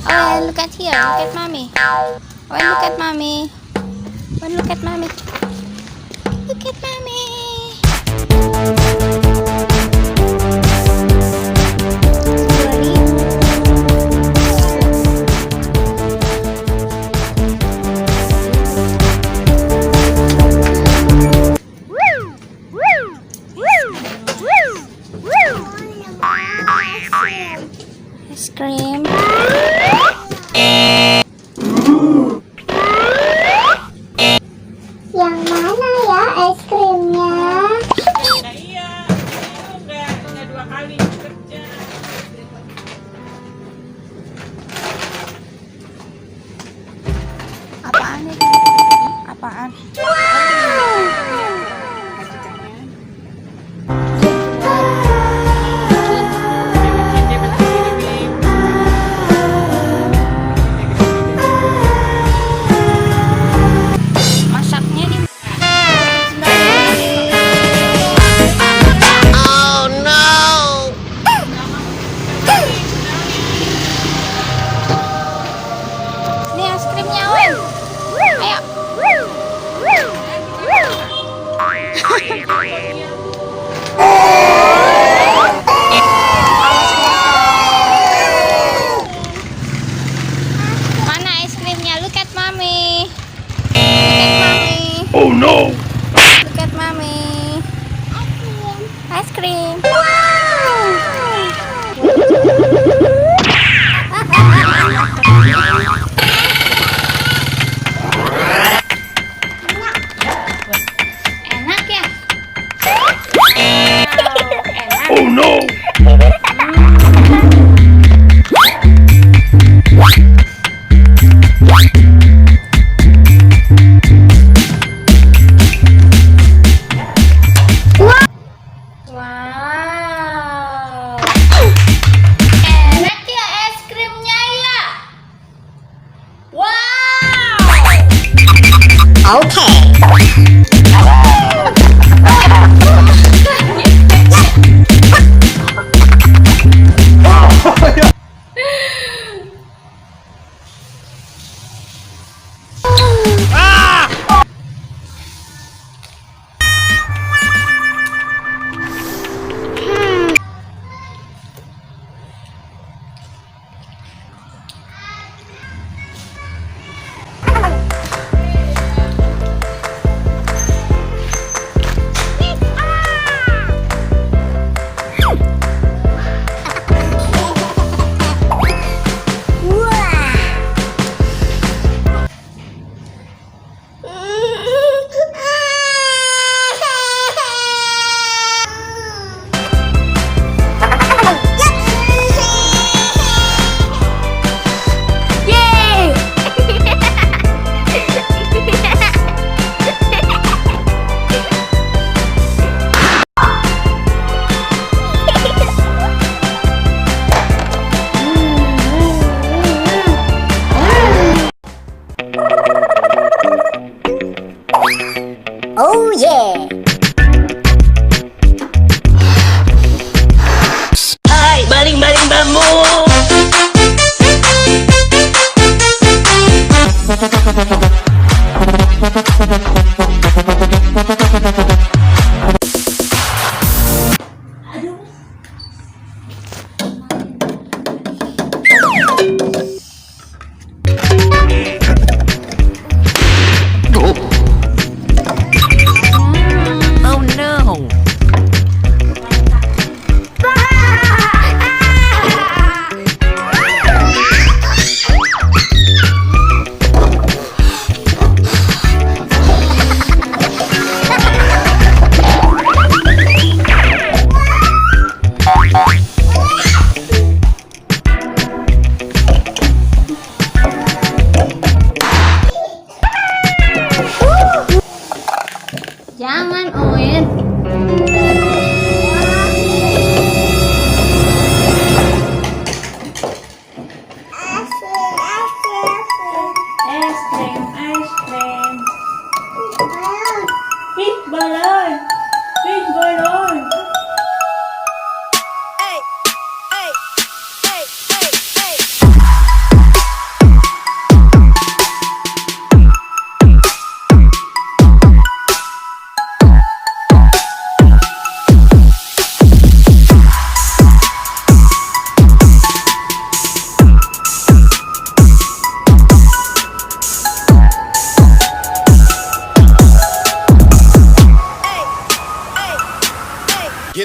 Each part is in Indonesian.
Oh, look at here. Look at mommy. Oh, look at mommy. Oh, look at mommy. Look at mommy. Ice cream. Yang mana ya es krimnya? Nah, iya, itu enggak 2 kali kerja. Apaan itu? Apaan? Masaknya di Ini es krimnya, Wen. Ayo. Mana es krimnya? Look at mommy. Look at mommy. Oh no! Look at mommy. Ice cream. Enak ya? Enak. Oh no! Wow. Enak ya es krimnya ya? Wow. Oke.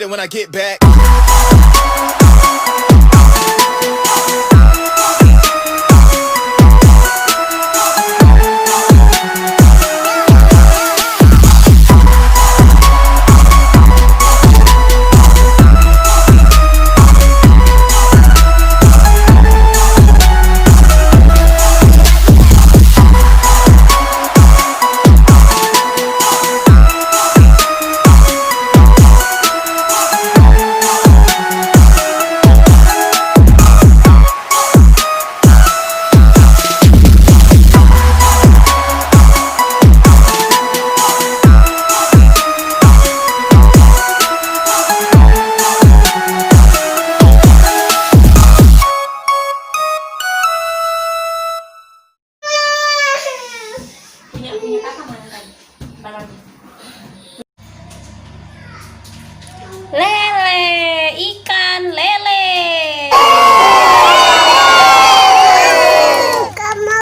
it when I get back. Punya kakak mana tadi? Balonnya. Le.